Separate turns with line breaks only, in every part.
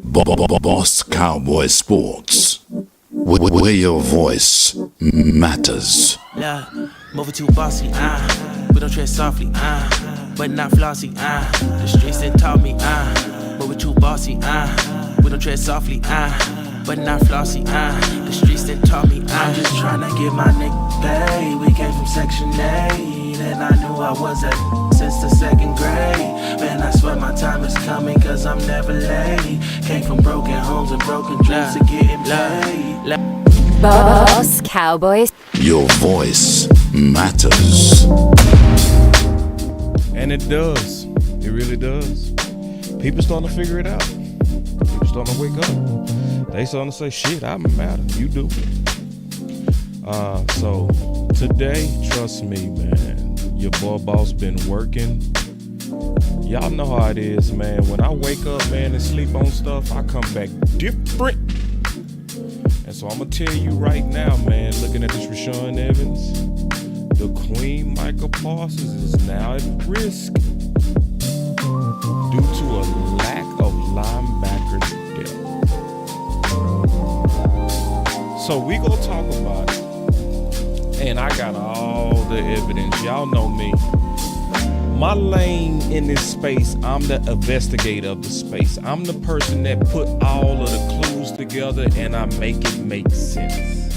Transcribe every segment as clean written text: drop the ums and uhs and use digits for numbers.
Boss Cowboy Sports, where your voice matters.
Yeah, moving too bossy, we don't tread softly, but not flossy, the streets that taught me, moving too bossy, we don't tread softly, but not flossy, the streets that taught me, I'm just tryna get my nigga paid. We came from Section 8, and I knew I was at since the second grade. Man, I swear my time is coming, cause I'm never late. Came from broken homes and broken dreams to getting paid.
Boss Cowboys.
Your voice matters.
And it does. It really does. People starting to figure it out. People starting to wake up. They starting to say, shit, I matter. You do. So today, trust me, man, your boy boss been working. Y'all know how it is, man. When I wake up, man, and sleep on stuff, I come back different. And so I'm gonna tell you right now, man, looking at this Rashaan Evans, the Queen Micah Parsons is now at risk due to a lack of linebacker depth. So we gonna talk about it. And I got all the evidence. Y'all know me. My lane in this space, I'm the investigator of the space. I'm the person that put all of the clues together and I make it make sense.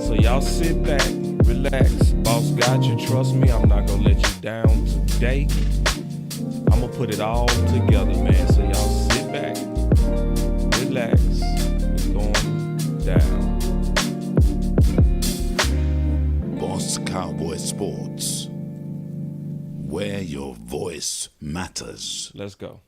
So y'all sit back, relax. Boss got you, trust me, I'm not gonna let you down today. I'm gonna put it all together, man. So y'all sit back, relax. It's going down.
Boss Cowboy Sports, where your voice matters.
Let's go.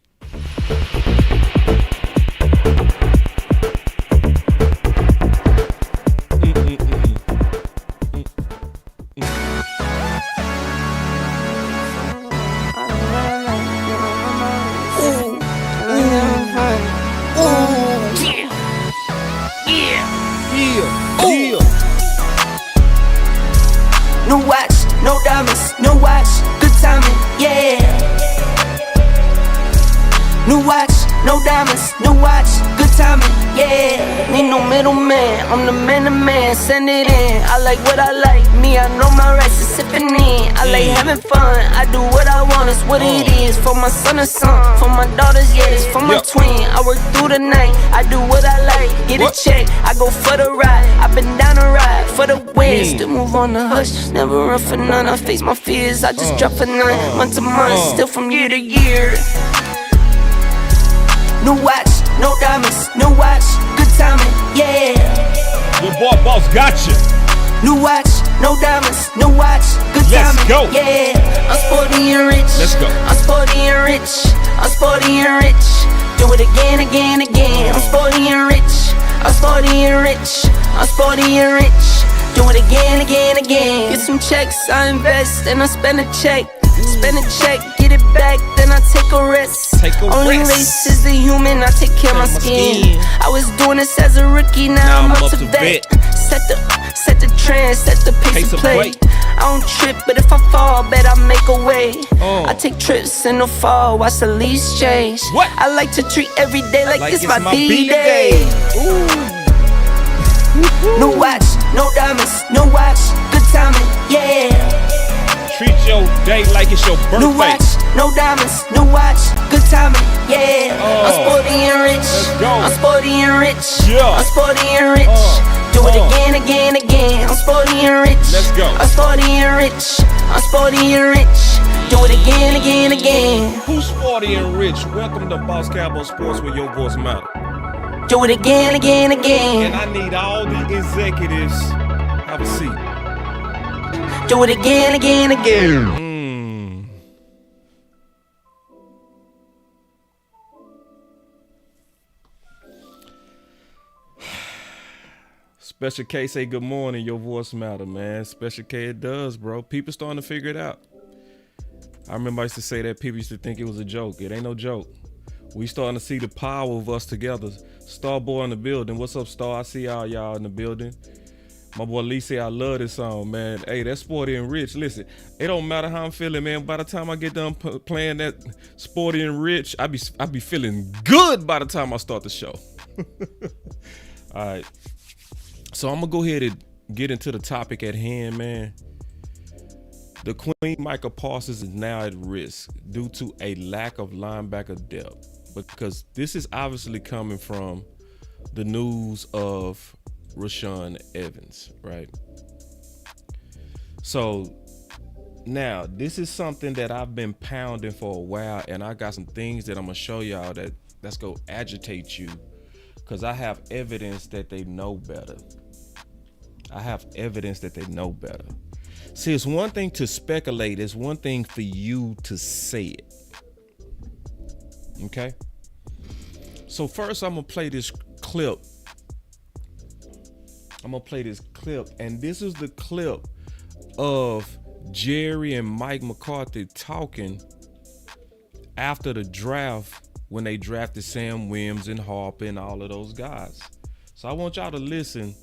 No watch, no diamonds, no watch, good timing, yeah. New watch, no diamonds, new watch, good timing, yeah. Need no middleman, I'm the man to man, send it in. I like what I like, me, I know my rights is sipping in. I like having fun, I do what I want, it's what it is. For my son and son, for my daughters, yeah, it's for my twin. I work through the night, I do what I like, get a check, I go for the ride. I've been down the ride for the win, still move on the hush, never run for none. I face my fears, I just drop for none, month to month, still from year to year. New watch, no diamonds, new watch, good timing, yeah.
Your boy boss got you.
New watch, no diamonds, new watch, good timing,
Let's go.
yeah. I'm sporty and rich.
Let's go.
I'm sporty and rich. I'm sporty and rich. Do it again, again, again. I'm sporty and rich. I'm sporty and rich. I'm sporty and rich. Do it again, again, again. Get some checks, I invest, and I spend a check. Spend a check, get it back, then I take a rest. Only race is the human, I take care of my skin. I was doing this as a rookie, now I'm up to vet. Set the trend, set the pace of play. I don't trip, but if I fall, bet I make a way. I take trips in the fall, watch the leaves change. I like to treat every day like it's my B-Day. No watch, no diamonds, no watch, good timing, yeah.
Treat your day like it's your birthday.
New watch, no diamonds, new watch, good timing, yeah. I'm sporty and rich. I'm sporty and rich. I'm sporty and rich. Do it again, again, again. I'm sporty and rich.
Let's go.
I'm sporty and rich. I'm sporty and rich. Do it again, again, again.
Who's sporty and rich? Welcome to Boss Cowboy Sports, where your voice matters.
Do it again, again, again.
And I need all the executives. Have a seat.
Do it again, again, again.
Special K say good morning, your voice matter, man. Special K, it does, bro. People starting to figure it out. I remember I used to say that people used to think it was a joke. It ain't no joke. We starting to see the power of us together. Starboy in the building. What's up, Star? I see all y'all in the building. My boy Lee say I love this song, man. Hey, that's Sporty and Rich. Listen, it don't matter how I'm feeling, man. By the time I get done playing that Sporty and Rich, I be feeling good by the time I start the show. All right. So I'm gonna go ahead and get into the topic at hand, man. The Queen Micah Parsons is now at risk due to a lack of linebacker depth, because this is obviously coming from the news of Rashaan Evans, right? So now this is something that I've been pounding for a while, and I got some things that I'm gonna show y'all that's gonna agitate you, because I have evidence that they know better. See, it's one thing to speculate, it's one thing for you to say it. Okay? So first I'm gonna play this clip. And this is the clip of Jerry and Mike McCarthy talking after the draft, when they drafted Sam Williams and Harper and all of those guys. So I want y'all to listen.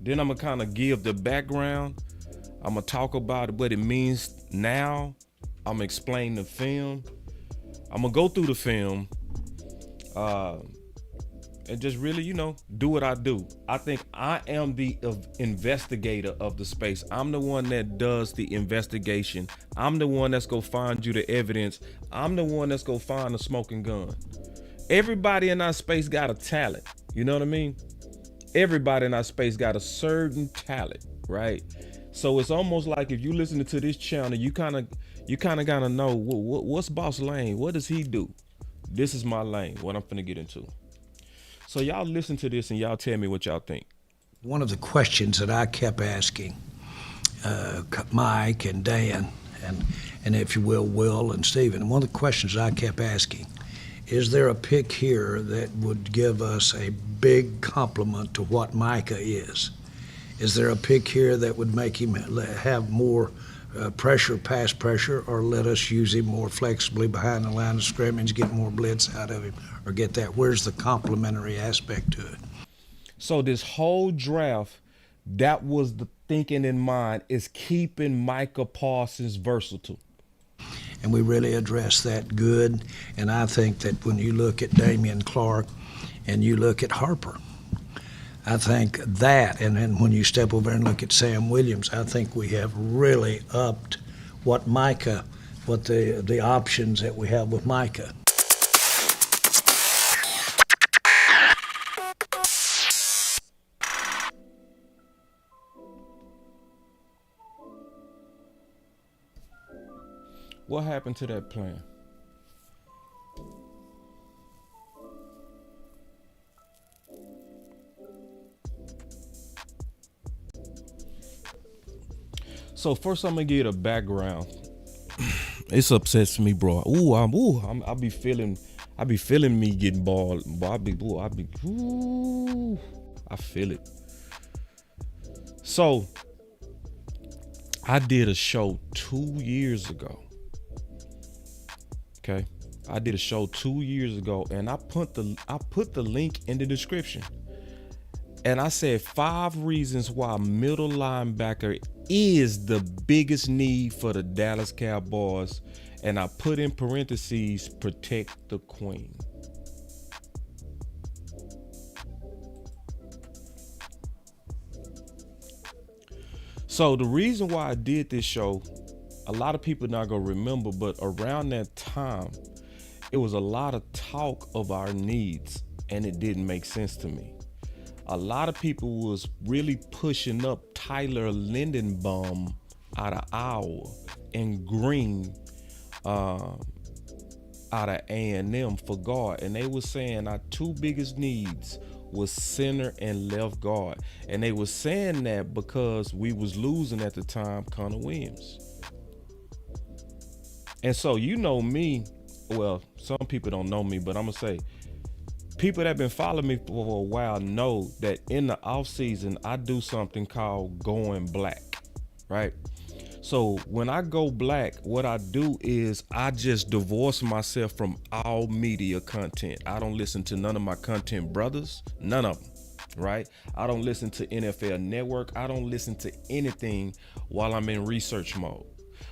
Then I'm gonna kind of give the background. I'm gonna talk about what it means now. I'm gonna explain the film. I'm gonna go through the film. And just really, do what I do. I think I am the investigator of the space. I'm the one that does the investigation. I'm the one that's gonna find you the evidence. I'm the one that's gonna find the smoking gun. Everybody in our space got a talent. You know what I mean? Everybody in our space got a certain talent, right? So it's almost like if you listen to this channel, you kind of gotta know what's Boss lane. What does he do? This is my lane. What I'm finna get into. So y'all listen to this and y'all tell me what y'all think.
One of the questions that I kept asking Mike and Dan, and if you will and Steven, one of the questions I kept asking, is there a pick here that would give us a big compliment to what Micah is? Is there a pick here that would make him have more pressure, pass pressure, or let us use him more flexibly behind the line of scrimmage, get more blitz out of him, or get that? Where's the complementary aspect to it?
So this whole draft, that was the thinking in mind, is keeping Micah Parsons versatile.
And we really addressed that good. And I think that when you look at Damian Clark and you look at Harper, I think that, and then when you step over and look at Sam Williams, I think we have really upped what the options that we have with Micah.
What happened to that plan? So first I'm gonna give a background. It's upsets me, bro. I be feeling me getting balled. I feel it. So I did a show 2 years ago. Okay, I did a show 2 years ago, and I put the link in the description. And I said 5 reasons why middle linebacker is the biggest need for the Dallas Cowboys. And I put in parentheses, protect the queen. So the reason why I did this show, a lot of people not gonna remember, but around that time, it was a lot of talk of our needs, and it didn't make sense to me. A lot of people was really pushing up Tyler Lindenbaum out of Iowa and Green out of A&M for guard, and they were saying our 2 biggest needs was center and left guard, and they were saying that because we was losing at the time Connor Williams. And so you know me, well, some people don't know me, but I'm gonna say, people that have been following me for a while know that in the off season, I do something called going black, right? So when I go black, what I do is I just divorce myself from all media content. I don't listen to none of my content brothers, none of them. right? I don't listen to NFL Network. I don't listen to anything while I'm in research mode.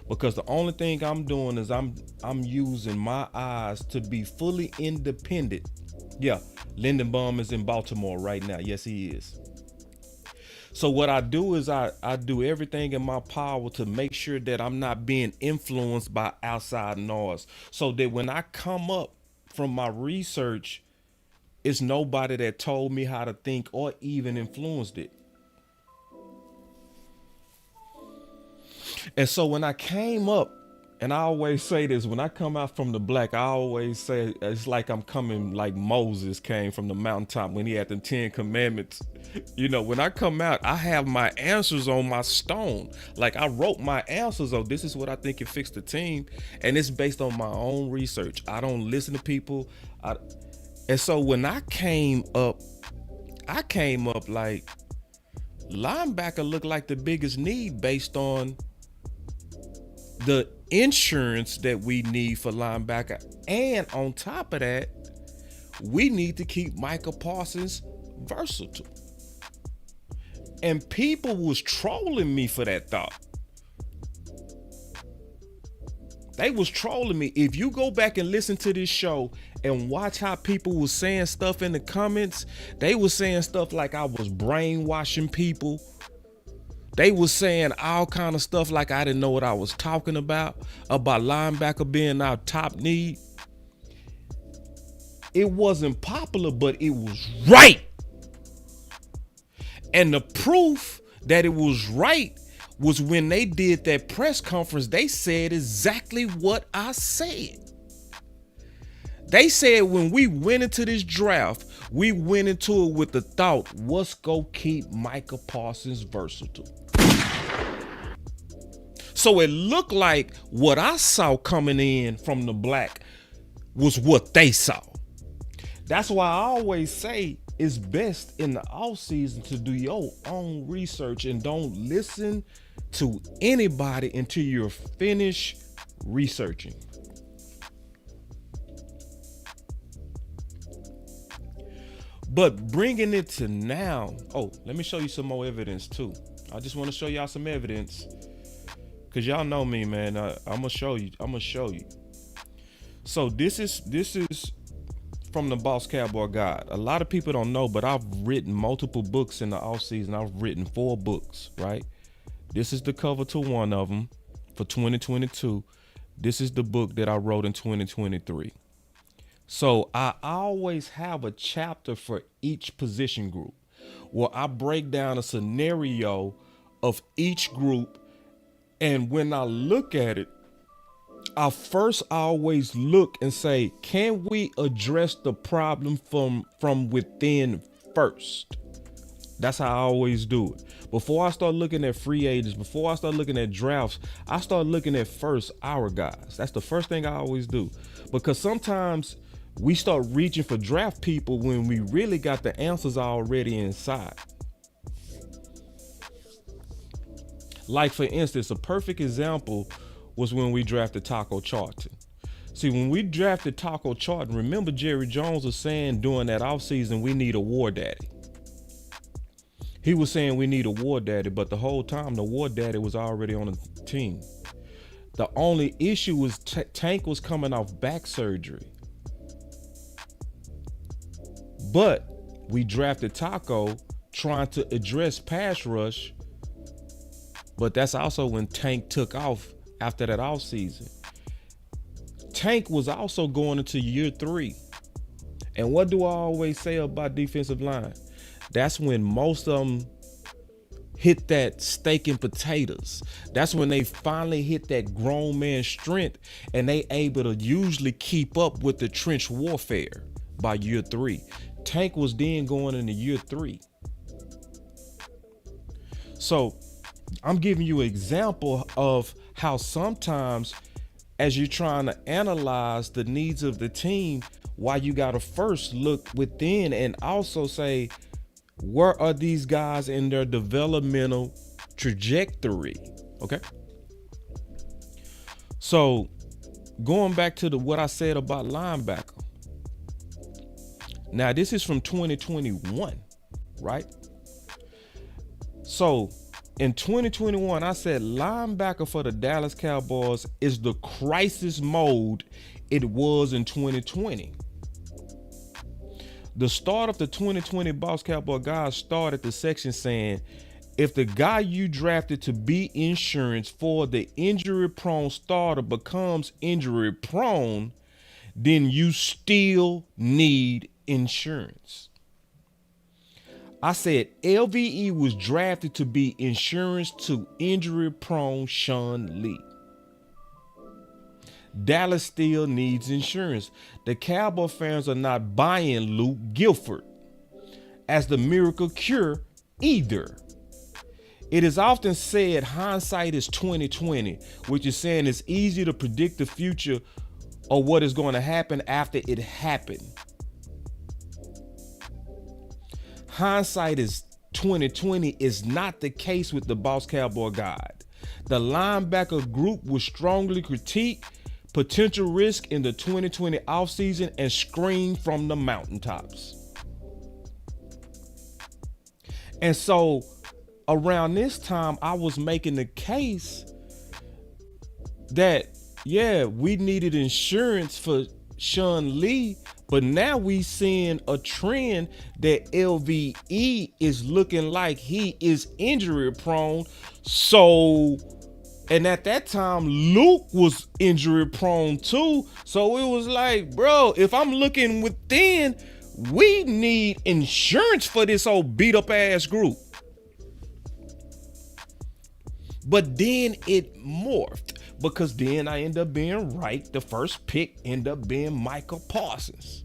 Because the only thing I'm doing is I'm using my eyes to be fully independent. Yeah, Lindenbaum is in Baltimore right now. Yes, he is. So what I do is I do everything in my power to make sure that I'm not being influenced by outside noise. So that when I come up from my research, it's nobody that told me how to think or even influenced it. And so when I came up, and I always say this, when I come out from the black, I always say it's like I'm coming like Moses came from the mountaintop when he had the 10 commandments. You know, when I come out, I have my answers on my stone. Like I wrote my answers on this is what I think can fix the team. And it's based on my own research. I don't listen to people. And so when I came up like linebacker looked like the biggest need based on the insurance that we need for linebacker. And on top of that, we need to keep Micah Parsons versatile. And people was trolling me for that thought. They was trolling me. If you go back and listen to this show and watch how people was saying stuff in the comments, they was saying stuff like I was brainwashing people. They was saying all kind of stuff like I didn't know what I was talking about linebacker being our top need. It wasn't popular, but it was right. And the proof that it was right was when they did that press conference, they said exactly what I said. They said when we went into this draft, we went into it with the thought, what's gonna keep Micah Parsons versatile? So it looked like what I saw coming in from the black was what they saw. That's why I always say it's best in the offseason to do your own research and don't listen to anybody until you're finished researching. But bringing it to now, let me show you some more evidence too. I just want to show y'all some evidence. Cause y'all know me, man. I'm gonna show you. So this is from the Boss Cowboy Guide. A lot of people don't know, but I've written multiple books in the off season. I've written 4 books, right? This is the cover to one of them for 2022. This is the book that I wrote in 2023. So I always have a chapter for each position group where I break down a scenario of each group. And when I look at it, I first always look and say, can we address the problem from within first? That's how I always do it. Before I start looking at free agents, before I start looking at drafts, I start looking at first our guys. That's the first thing I always do. Because sometimes we start reaching for draft people when we really got the answers already inside. Like, for instance, a perfect example was when we drafted Taco Charlton. See, when we drafted Taco Charlton, remember Jerry Jones was saying during that offseason, we need a war daddy. He was saying we need a war daddy, but the whole time the war daddy was already on the team. The only issue was Tank was coming off back surgery. But we drafted Taco trying to address pass rush. But that's also when Tank took off after that offseason. Tank was also going into year 3. And what do I always say about defensive line? That's when most of them hit that steak and potatoes. That's when they finally hit that grown man strength and they able to usually keep up with the trench warfare by year 3. Tank was then going into year 3. So I'm giving you an example of how sometimes as you're trying to analyze the needs of the team, why you got to first look within and also say, where are these guys in their developmental trajectory? Okay. So going back to what I said about linebacker. Now this is from 2021. right? So in 2021, I said linebacker for the Dallas Cowboys is the crisis mode it was in 2020. The start of the 2020 Boss Cowboy guys started the section saying, if the guy you drafted to be insurance for the injury-prone starter becomes injury-prone, then you still need insurance. I said LVE was drafted to be insurance to injury-prone Sean Lee. Dallas still needs insurance. The Cowboy fans are not buying Luke Gilford as the miracle cure either. It is often said hindsight is 2020, which is saying it's easy to predict the future or what is going to happen after it happened. Hindsight is 2020 is not the case with the Boss Cowboy Guide. The linebacker group will strongly critique potential risk in the 2020 offseason and scream from the mountaintops. And so around this time, I was making the case that, yeah, we needed insurance for Sean Lee, but now we seeing a trend that LVE is looking like he is injury prone. So, and at that time, Luke was injury prone too. So it was like, bro, if I'm looking within, we need insurance for this old beat up ass group. But then it morphed, because then I end up being right. The first pick ended up being Micah Parsons,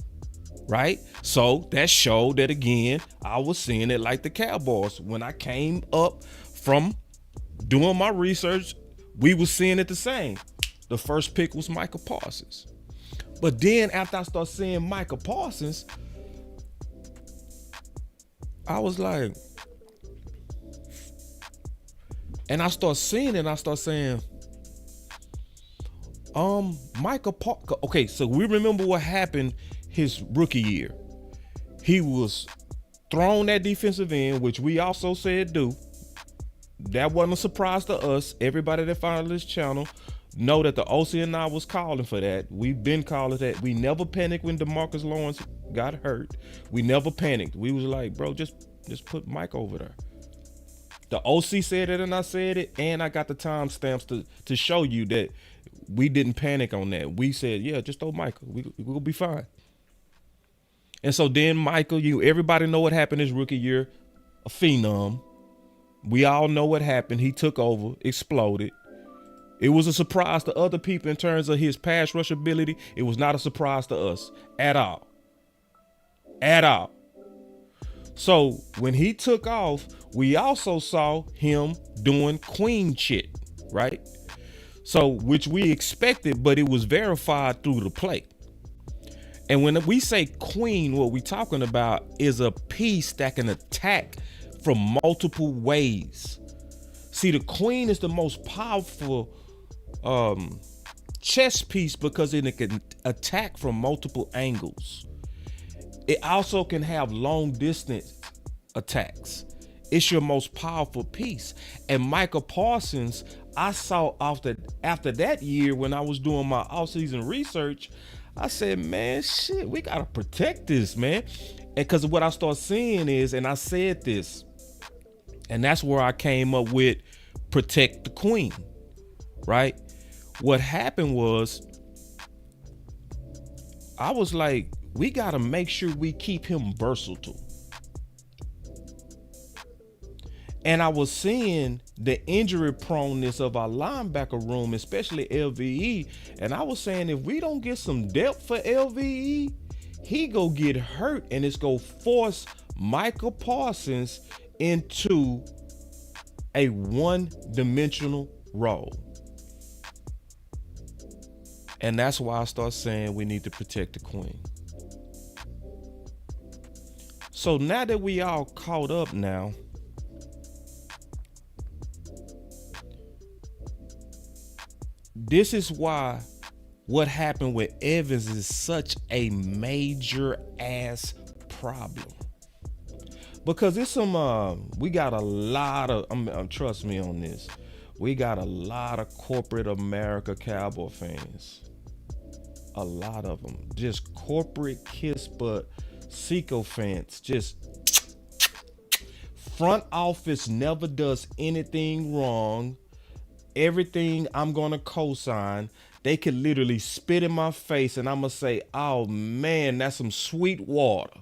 right? So that showed that, again, I was seeing it like the Cowboys. When I came up from doing my research, we were seeing it the same. The first pick was Micah Parsons. But then after I started seeing Micah Parsons, I was like, and I start seeing it, and I start saying, okay, so we remember what happened his rookie year. He was thrown at defensive end, which we also said do. That wasn't a surprise to us. Everybody that followed this channel know that the OC and I was calling for that. We've been calling that. We never panicked when DeMarcus Lawrence got hurt. We never panicked. We was like, bro, just put Mike over there. The OC said it and I said it, and I got the timestamps to show you that we didn't panic on that. We said, yeah, just throw Michael. We'll be fine. And so then Michael, everybody know what happened his rookie year, a phenom. We all know what happened. He took over, exploded. It was a surprise to other people in terms of his pass rush ability. It was not a surprise to us at all. At all. So when he took off, we also saw him doing queen shit, right? So, which we expected, but it was verified through the play. And when we say queen, what we talking about is a piece that can attack from multiple ways. See, the queen is the most powerful chess piece because it can attack from multiple angles. It also can have long distance attacks. It's your most powerful piece. And Micah Parsons, I saw after that year when I was doing my offseason research, I said, man, shit, we got to protect this, man. And because what I start seeing is, and I said this, and that's where I came up with protect the queen, right? What happened was, I was like, we got to make sure we keep him versatile. And I was seeing the injury proneness of our linebacker room, especially LVE. And I was saying, if we don't get some depth for LVE, he go get hurt, and it's go force Micah Parsons into a one-dimensional role. And that's why I start saying we need to protect the queen. So now that we all caught up now, this is why what happened with Evans is such a major ass problem. Because it's some, we got a lot of, trust me on this, we got a lot of corporate America Cowboy fans. A lot of them. Just corporate kiss butt sycophants. Just front office never does anything wrong. Everything I'm going to co-sign. They could literally spit in my face and I'm going to say, oh man, that's some sweet water.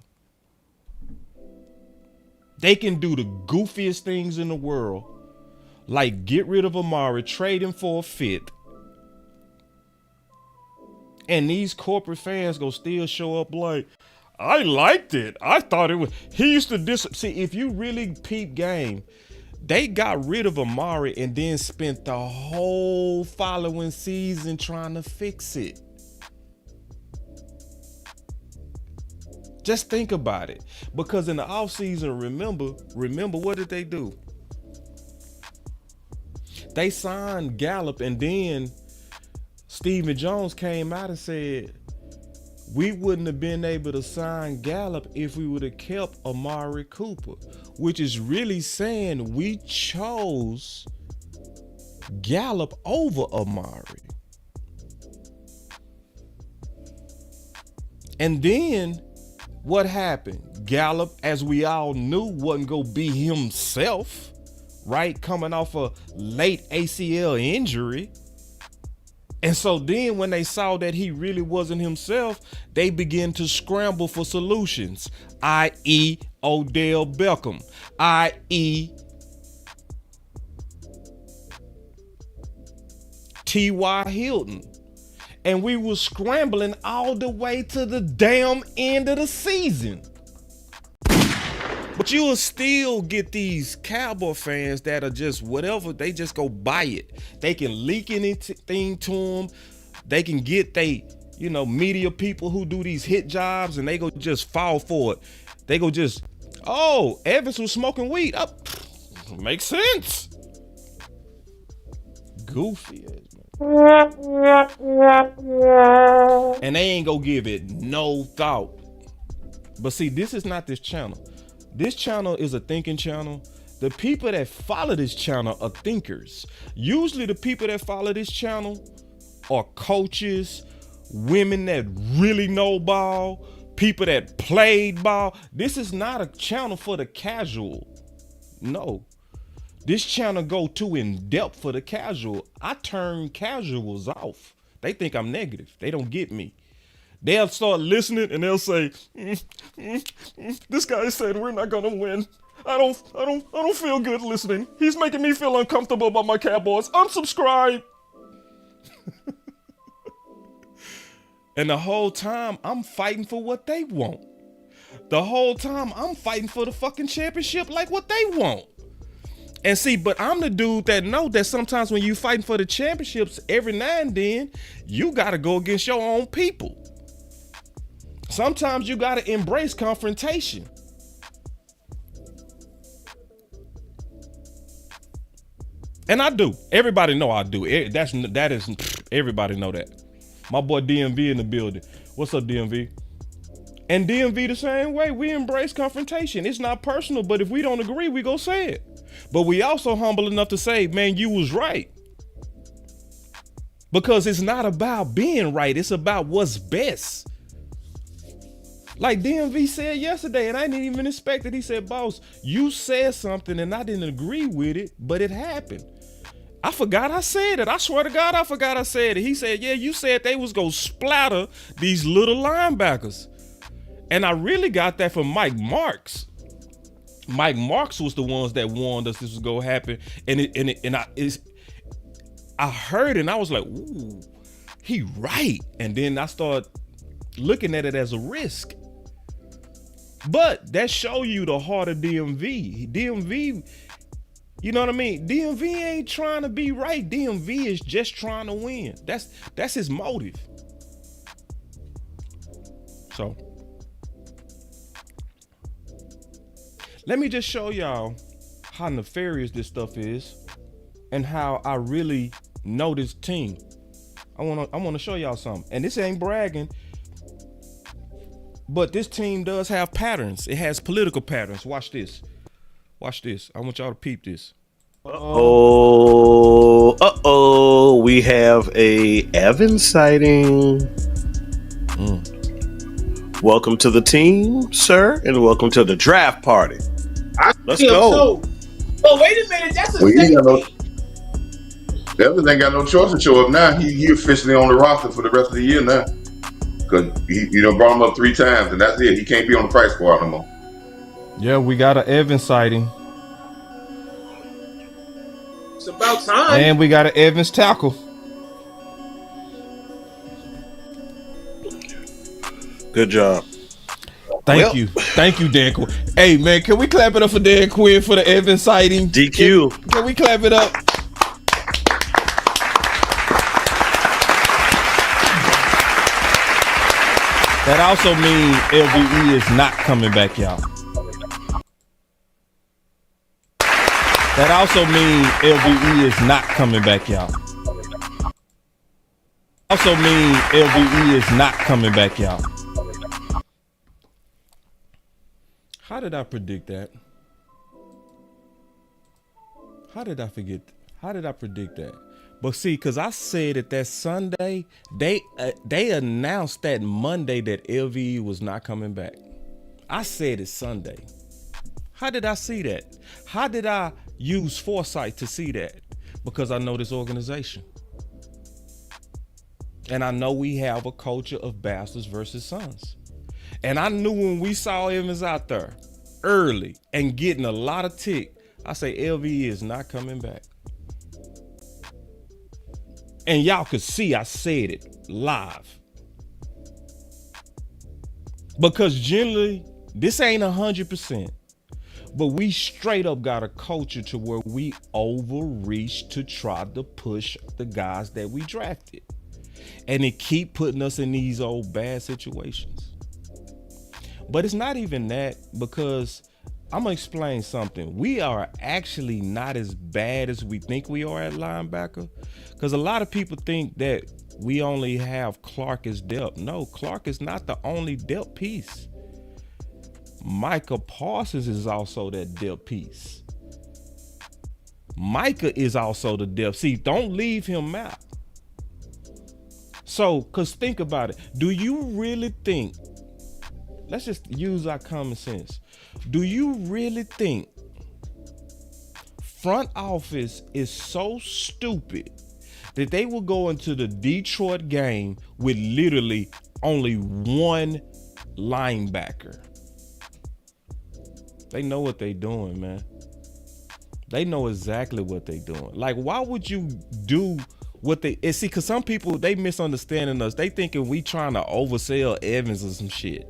They can do the goofiest things in the world. Like get rid of Amari, trade him for a fifth. And these corporate fans go still show up like, I liked it. I thought it was, he used to see, if you really peep game, they got rid of Amari and then spent the whole following season trying to fix it. Just think about it. Because in the offseason, remember what did they do? They signed Gallup and then Stephen Jones came out and said, we wouldn't have been able to sign Gallup if we would have kept Amari Cooper, which is really saying we chose Gallup over Amari. And then what happened? Gallup, as we all knew, wasn't going to be himself, right? Coming off a late ACL injury. And so then when they saw that he really wasn't himself, they began to scramble for solutions, i.e. Odell Beckham, i.e. T.Y. Hilton. And we were scrambling all the way to the damn end of the season. But you will still get these Cowboy fans that are just whatever, they just go buy it. They can leak anything to them. They can get media people who do these hit jobs and they go just fall for it. They go just, oh, Evans was smoking weed. Makes sense. Goofy ass, man. And they ain't gonna give it no thought. But see, this is not this channel. This channel is a thinking channel. The people that follow this channel are thinkers. Usually the people that follow this channel are coaches, women that really know ball, people that played ball. This is not a channel for the casual. No. This channel go too in depth for the casual. I turn casuals off. They think I'm negative. They don't get me. They'll start listening and they'll say, this guy said we're not gonna win. I don't feel good listening. He's making me feel uncomfortable about my Cowboys. Unsubscribe. And the whole time I'm fighting for what they want. The whole time I'm fighting for the fucking championship like what they want. And see, but I'm the dude that know that sometimes when you fighting for the championships, every now and then, you gotta go against your own people. Sometimes you gotta embrace confrontation. And I do. Everybody know I do. That is everybody know that. My boy DMV in the building. What's up, DMV? And DMV the same way. We embrace confrontation. It's not personal, but if we don't agree, we go say it. But we also humble enough to say, man, you was right. Because it's not about being right. It's about what's best. Like DMV said yesterday, and I didn't even expect it. He said, boss, you said something and I didn't agree with it, but it happened. I forgot I said it. I swear to God, I forgot I said it. He said, yeah, you said they was gonna splatter these little linebackers. And I really got that from Mike Marks. Mike Marks was the ones that warned us this was gonna happen. I heard it and I was like, ooh, he right. And then I started looking at it as a risk. But that show you the heart of DMV. DMV, you know what I mean? DMV ain't trying to be right. DMV is just trying to win. That's his motive. So let me just show y'all how nefarious this stuff is and how I really know this team. I want to show y'all something. And this ain't bragging, But this team does have patterns. It has political patterns. Watch this. Watch this. I want y'all to peep this.
We have a Evans sighting. Welcome to the team, sir, and welcome to the draft party. Let's go.
Oh, wait a minute. That's a
Evans ain't got no choice to show up now. He officially on the roster for the rest of the year now. Because he brought him up 3 times, and that's it. He can't be on the practice squad no more.
Yeah, we got an Evans sighting.
It's about time.
And we got an Evans tackle.
Good job.
Thank you, Dan Quinn. Hey, man, can we clap it up for Dan Quinn for the Evans sighting?
DQ.
Can we clap it up? That also means LVE is not coming back, y'all. That also means LVE is not coming back, y'all. Also means LVE is not coming back, y'all. How did I predict that? How did I forget? How did I predict that? But see, because I said it that Sunday, they announced that Monday that LVE was not coming back. I said it Sunday. How did I see that? How did I use foresight to see that? Because I know this organization. And I know we have a culture of bastards versus sons. And I knew when we saw Evans out there early and getting a lot of tick, I say LVE is not coming back. And y'all could see I said it live. Because generally, this ain't 100%. But we straight up got a culture to where we overreach to try to push the guys that we drafted. And it keep putting us in these old bad situations. But it's not even that, because I'm going to explain something. We are actually not as bad as we think we are at linebacker. Because a lot of people think that we only have Clark as depth. No, Clark is not the only depth piece. Micah Parsons is also that depth piece. Micah is also the depth. See, don't leave him out. So, because think about it. Do you really think, let's just use our common sense. Do you really think front office is so stupid that they will go into the Detroit game with literally only one linebacker? They know what they doing, man. They know exactly what they doing. Like, why would you do what they see? Because some people, they misunderstanding us. They thinking we trying to oversell Evans or some shit.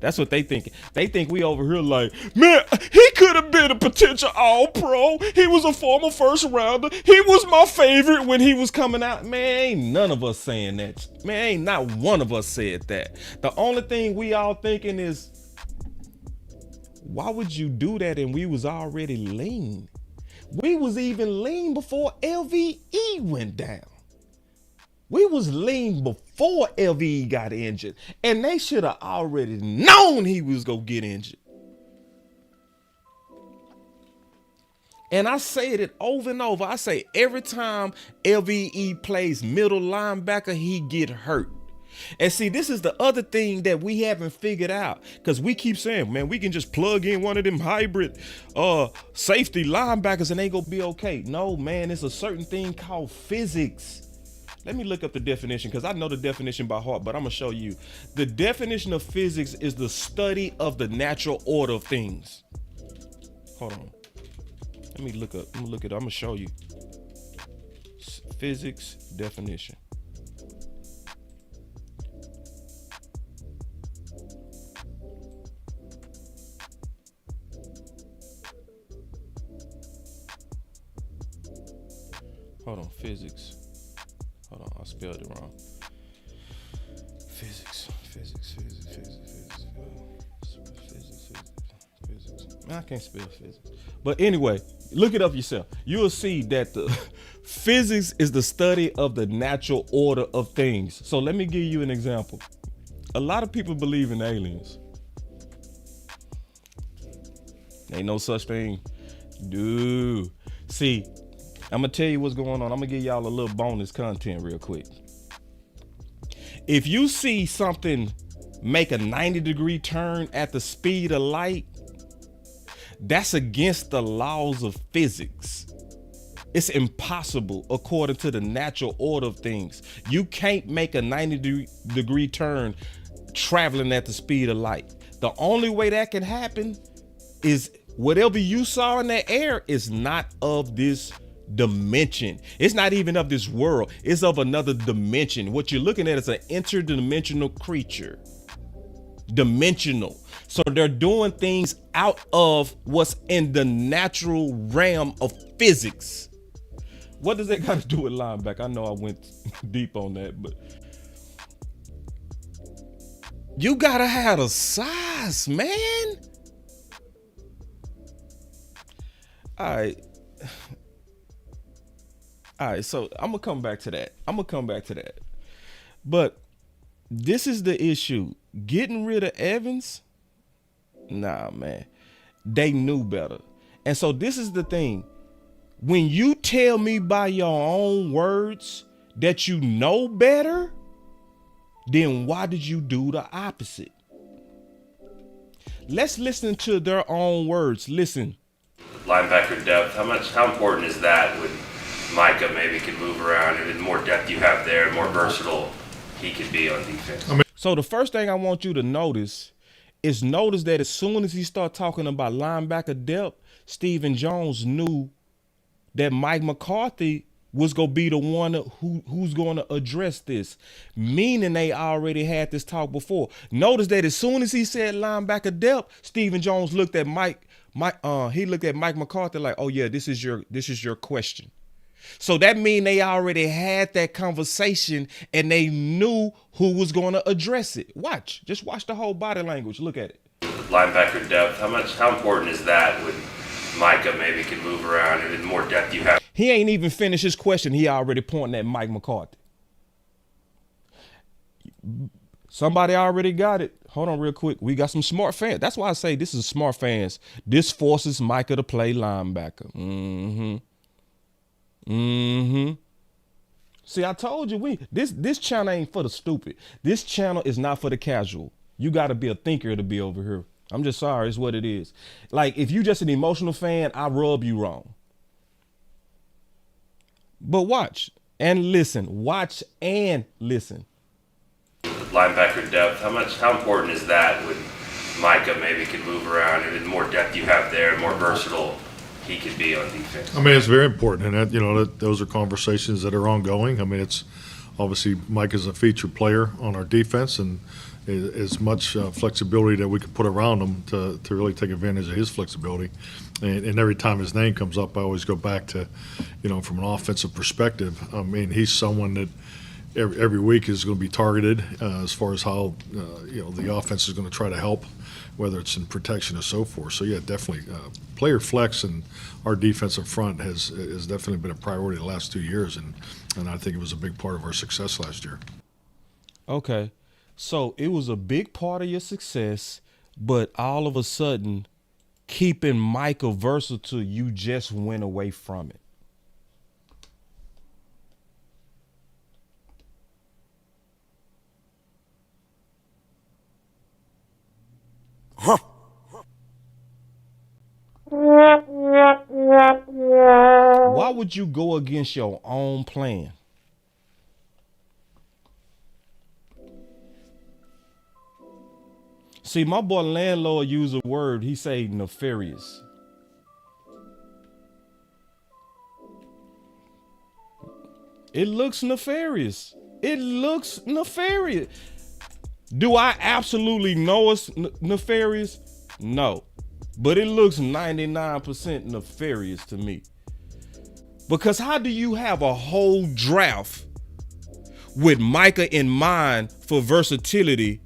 That's what they thinking. They think we over here like, man, he could have been a potential all-pro. He was a former first rounder. He was my favorite when he was coming out. Man, ain't none of us saying that. Man, ain't not one of us said that. The only thing we all thinking is, why would you do that? And we was already lean. We was even lean before LVE went down. We was lean before LVE got injured. And they should have already known he was going to get injured. And I said it over and over. I say every time LVE plays middle linebacker, he get hurt. And see, this is the other thing that we haven't figured out, because we keep saying, man, we can just plug in one of them hybrid safety linebackers and they gonna be okay. No, man, it's a certain thing called physics. Let me look up the definition, because I know the definition by heart, but I'm gonna show you. The definition of physics is the study of the natural order of things. Hold on. Let me look up. I'm gonna show you. Physics definition. Hold on, physics. Hold on, I spelled it wrong. Physics. Man, I can't spell physics. But anyway, look it up yourself. You'll see that the physics is the study of the natural order of things. So let me give you an example. a lot of people believe in aliens. Ain't no such thing. Dude. See, I'm going to tell you what's going on. I'm going to give y'all a little bonus content real quick. If you see something make a 90-degree turn at the speed of light, that's against the laws of physics. It's impossible according to the natural order of things. You can't make a 90-degree turn traveling at the speed of light. The only way that can happen is whatever you saw in the air is not of this dimension. It's not even of this world. It's of another dimension. What you're looking at is an interdimensional creature. Dimensional. So they're doing things out of what's in the natural realm of physics. What does that got to do with linebacker? I know I went deep on that, but you gotta have the size, man. All right, so I'm gonna come back to that. But this is the issue. Getting rid of Evans, nah, man. They knew better. And so this is the thing. When you tell me by your own words that you know better, then why did you do the opposite? Let's listen to their own words. Listen.
Linebacker depth, how important is that when Micah maybe can move around, and the more depth you have there, more versatile he could be on defense?
So the first thing I want you to notice that as soon as he started talking about linebacker depth, Stephen Jones knew that Mike McCarthy was going to be the one who's going to address this, meaning they already had this talk before. Notice that as soon as he said linebacker depth, Stephen Jones looked at Mike McCarthy like, oh yeah, this is your question. So that means they already had that conversation and they knew who was going to address it. Just watch the whole body language. Look at it.
Linebacker depth, how important is that when Micah maybe can move around, and the more depth you have?
He ain't even finished his question. He already pointing at Mike McCarthy. Somebody already got it. Hold on real quick. We got some smart fans. That's why I say this is smart fans. This forces Micah to play linebacker. See, I told you this channel ain't for the stupid. This channel is not for the casual. You got to be a thinker to be over here. I'm just sorry. It's what it is. Like, if you just an emotional fan, I rub you wrong. But watch and listen. Watch and listen.
Linebacker depth, how important is that when Micah maybe can move around, and the more depth you have there, more versatile he could be on defense?
It's very important, and those are conversations that are ongoing. It's obviously Mike is a featured player on our defense, and as much flexibility that we can put around him to really take advantage of his flexibility. And every time his name comes up, I always go back to, from an offensive perspective. He's someone that every week is going to be targeted as far as how the offense is going to try to help, whether it's in protection or so forth. So yeah, definitely player flex and our defensive front has definitely been a priority the last 2 years, and I think it was a big part of our success last year.
Okay, so it was a big part of your success, but all of a sudden, keeping Micah versatile, you just went away from it. Why would you go against your own plan? See, my boy landlord used a word. He say nefarious. It looks nefarious. Do I absolutely know it's nefarious? No. But it looks 99% nefarious to me. Because how do you have a whole draft with Micah in mind for versatility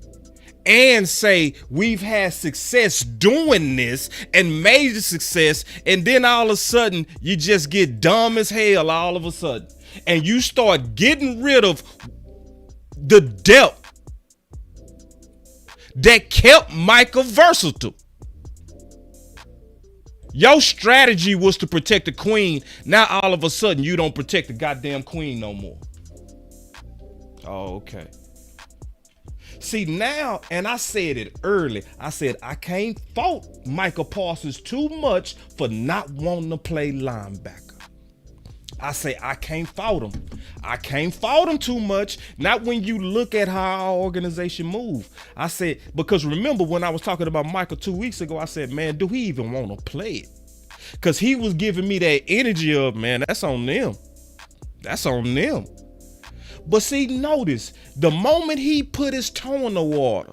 and say we've had success doing this and major success, and then all of a sudden you just get dumb as hell all of a sudden and you start getting rid of the depth that kept Micah versatile. Your strategy was to protect the queen. Now all of a sudden you don't protect the goddamn queen no more. Oh, okay. See now, and I said it early, I said I can't fault Micah Parsons too much for not wanting to play linebacker. I say I can't fault him. I can't fault him too much. Not when you look at how our organization move. I said, because remember when I was talking about Micah 2 weeks ago, I said, man, do he even want to play it? Because he was giving me that energy of, man, that's on them. That's on them. But see, notice, the moment he put his toe in the water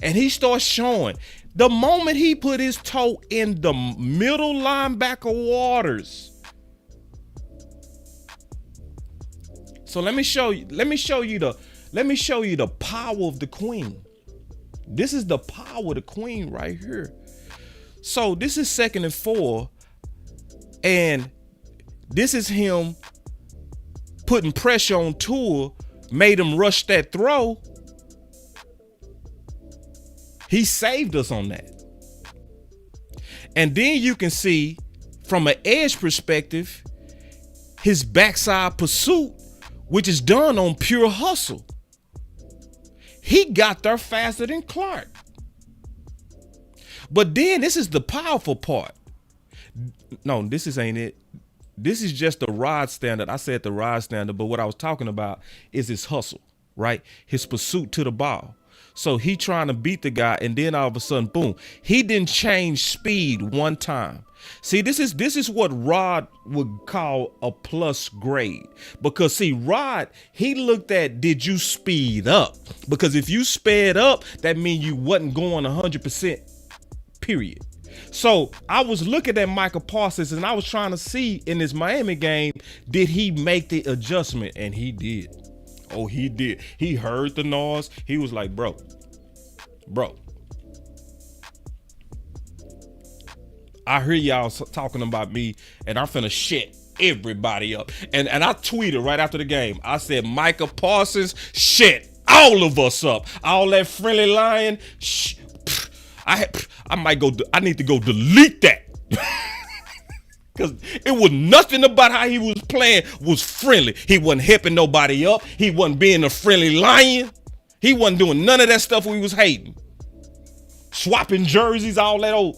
and he starts showing, the moment he put his toe in the middle linebacker waters. So let me show you the power of the queen. This is the power of the queen right here. So this is 2nd and 4, and this is him putting pressure on Tua, made him rush that throw. He saved us on that. And then you can see from an edge perspective, his backside pursuit, which is done on pure hustle. He got there faster than Clark. But then this is the powerful part. No, ain't it. This is just the rod standard. I said the rod standard, but what I was talking about is his hustle, right? His pursuit to the ball. So he trying to beat the guy, and then all of a sudden, boom, he didn't change speed one time. See, this is what Rod would call a plus grade. Because see, Rod, he looked at, did you speed up? Because if you sped up, that means you wasn't going 100%, period. So I was looking at Micah Parsons and I was trying to see in this Miami game, did he make the adjustment? And he did. Oh, he did. He heard the noise. He was like, bro. I hear y'all talking about me and I'm finna shit everybody up. And I tweeted right after the game. I said, Micah Parsons, shit all of us up. All that friendly lying, I need to go delete that. Because it was nothing about how he was playing was friendly. He wasn't hipping nobody up. He wasn't being a friendly lion. He wasn't doing none of that stuff we was hating. Swapping jerseys, all that old.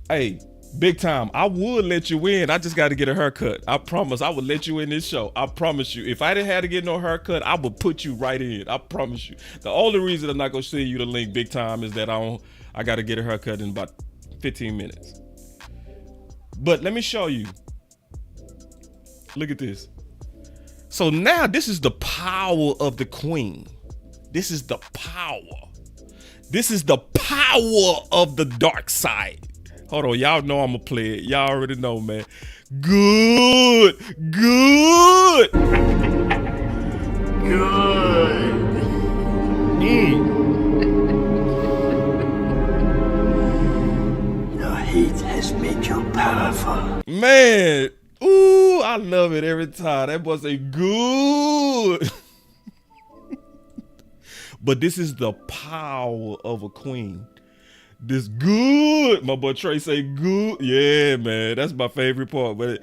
Hey, big time. I would let you in. I just got to get a haircut. I promise I would let you in this show. I promise you. If I didn't have to get no haircut, I would put you right in. I promise you. The only reason I'm not going to send you the link big time is that I got to get a haircut in about 15 minutes. But let me show you. Look at this. So now this is the power of the queen. This is the power. This is the power of the dark side. Hold on, y'all know I'm a player. Y'all already know, man. Good.
Your heat has made you powerful.
Man, ooh, I love it every time. That boy say good. But this is the power of a queen. This good. My boy Trey say good. Yeah, man. That's my favorite part. But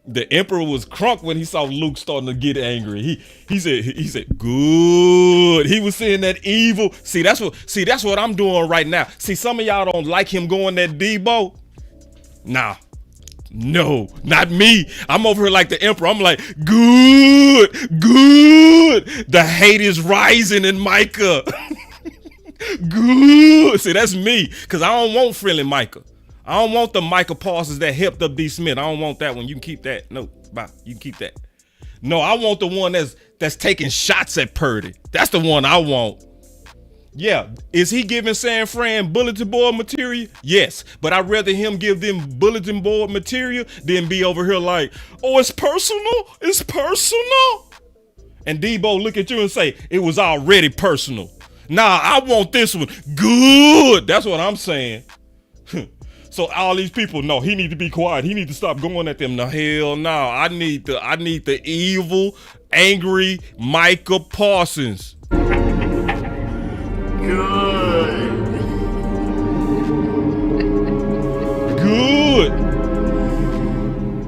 the emperor was crunk when he saw Luke starting to get angry. He said good. He was saying that evil. See, that's what I'm doing right now. See, some of y'all don't like him going that Debo. Nah. No, not me. I'm over here like the emperor. I'm like, good. The hate is rising in Micah. Good. See, that's me. Because I don't want friendly Micah. I don't want the Micah Parsons that helped up D. Smith. I don't want that one. You can keep that. No, bye. You can keep that. No, I want the one that's taking shots at Purdy. That's the one I want. Yeah. Is he giving San Fran bulletin board material? Yes. But I'd rather him give them bulletin board material than be over here like, oh, it's personal? It's personal? And Debo look at you and say, it was already personal. Nah, I want this one. Good. That's what I'm saying. So all these people, no, he need to be quiet. He need to stop going at them. No, hell no. I need the evil, angry Micah Parsons. Good.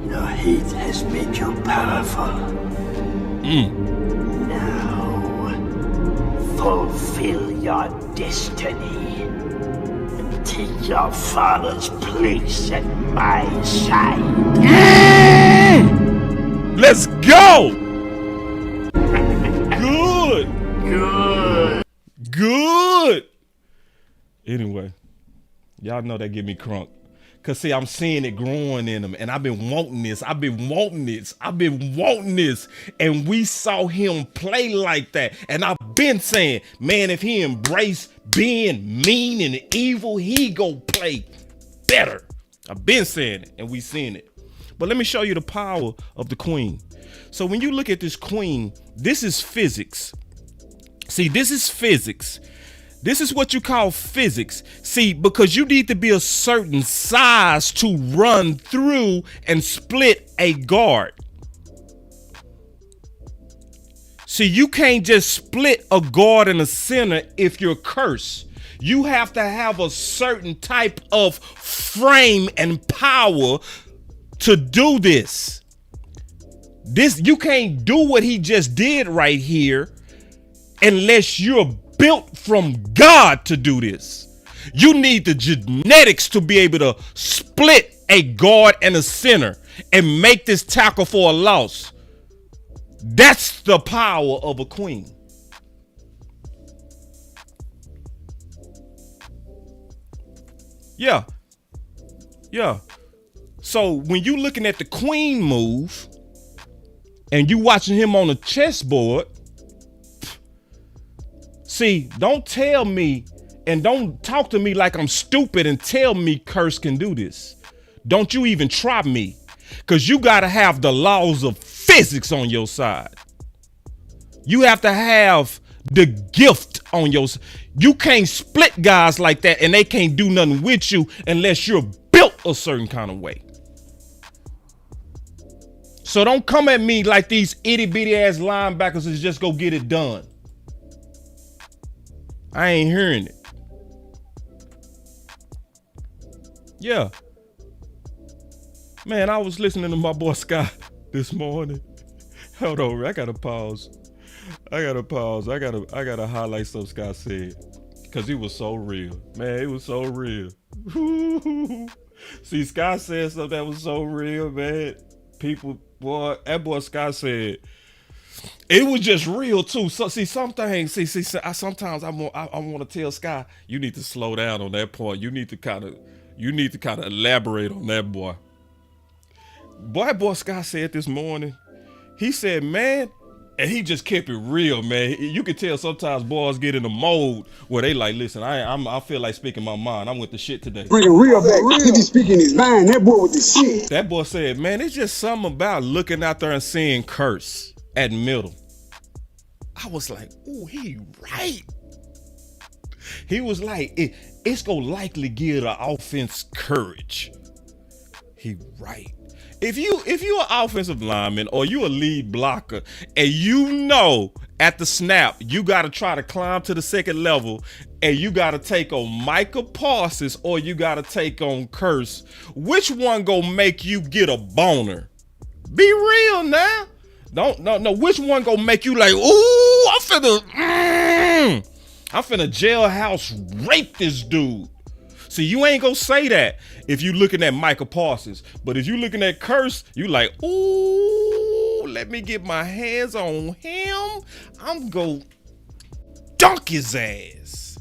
Your hate has made you powerful. Now, fulfill your destiny. Take your father's place at my side.
Let's go. Good. Anyway, y'all know that get me crunk. Cause see, I'm seeing it growing in him, and I've been wanting this. And we saw him play like that. And I've been saying, man, if he embraced being mean and evil, he go play better. I've been saying it, and we seen it. But let me show you the power of the queen. So when you look at this queen, this is physics. See, this is physics. This is what you call physics. See, because you need to be a certain size to run through and split a guard. See, you can't just split a guard and a center if you're cursed. You have to have a certain type of frame and power to do this. You can't do what he just did right here unless you're built from God to do this. You need the genetics to be able to split a guard and a center and make this tackle for a loss. That's the power of a queen. Yeah. So when you looking at the queen move and you watching him on a chessboard, see, don't tell me and don't talk to me like I'm stupid and tell me Curse can do this. Don't you even try me, because you got to have the laws of physics on your side. You have to have the gift on your side. You can't split guys like that and they can't do nothing with you unless you're built a certain kind of way. So don't come at me like these itty bitty ass linebackers is just go get it done. I ain't hearing it. Yeah. Man, I was listening to my boy Scott this morning. Hold on, I gotta pause. I gotta highlight something Scott said. Cause he was so real. Man, it was so real. See, Scott said something that was so real, man. People, boy, that boy Scott said, it was just real too. So see, some things, sometimes I want to tell Sky, you need to slow down on that point. You need to kind of elaborate on that, boy. Boy Sky said this morning, he said, man, and he just kept it real, man. You can tell sometimes boys get in the mode where they like, listen, I feel like speaking my mind. I'm with the shit today.
Bring it real back. He be speaking his mind. That boy with the shit.
That boy said, man, it's just something about looking out there and seeing Curse at middle. I was like, ooh, he right. He was like, it's gonna likely give the offense courage. He right. If you're an offensive lineman or you a lead blocker and you know at the snap you got to try to climb to the second level and you got to take on Micah Parsons or you got to take on Curse, which one gonna make you get a boner? Be real now. No. Which one gonna make you like, ooh, I'm finna jailhouse rape this dude? See, you ain't gonna say that if you looking at Micah Parsons. But if you looking at Curse, you like, ooh, let me get my hands on him. I'm gonna dunk his ass.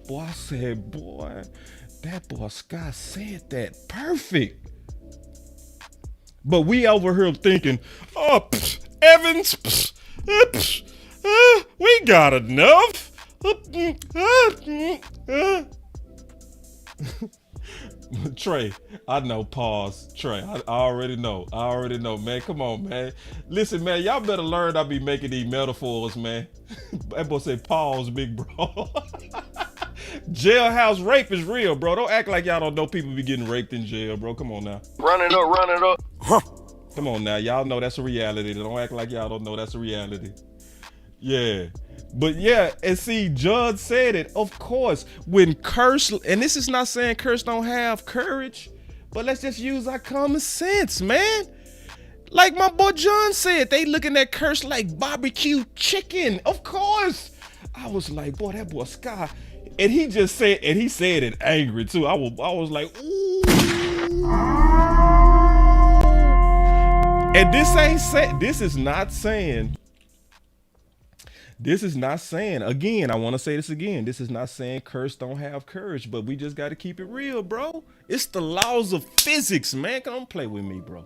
Boy, I said, boy, that boy Scott said that perfect. But we over here thinking, oh, Evans, we got enough. Trey, I know, pause. Trey, I already know, man. Come on, man. Listen, man, y'all better learn I be making these metaphors, man. That boy say pause, big bro. Jailhouse rape is real, bro. Don't act like y'all don't know people be getting raped in jail, bro. Come on now.
Run it up.
Come on now. Y'all know that's a reality. Don't act like y'all don't know that's a reality. Yeah. But yeah, and see, Judd said it. Of course, when Curse, and this is not saying Curse don't have courage, but let's just use our common sense, man. Like my boy John said, they looking at Curse like barbecue chicken. Of course. I was like, boy, that boy Sky. And he just said, and he said it angry too. I was like, ooh. And this is not saying, again, I want to say this again. This is not saying Curse don't have courage, but we just got to keep it real, bro. It's the laws of physics, man. Don't play with me, bro.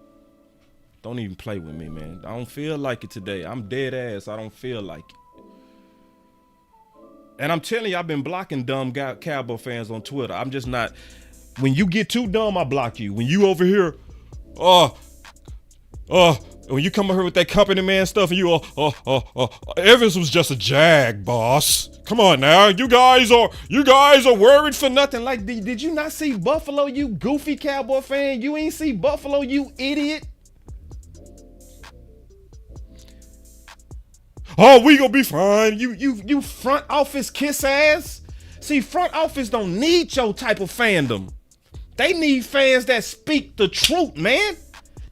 Don't even play with me, man. I don't feel like it today. I'm dead ass. I don't feel like it. And I'm telling you, I've been blocking dumb Cowboy fans on Twitter. I'm just not. When you get too dumb, I block you. When you over here, when you come over here with that company man stuff and you Evans was just a jag, boss. Come on now. You guys are worried for nothing. Like, did you not see Buffalo, you goofy Cowboy fan? You ain't see Buffalo, you idiot. Oh, we gonna be fine. You front office kiss ass. See, front office don't need your type of fandom. They need fans that speak the truth, man.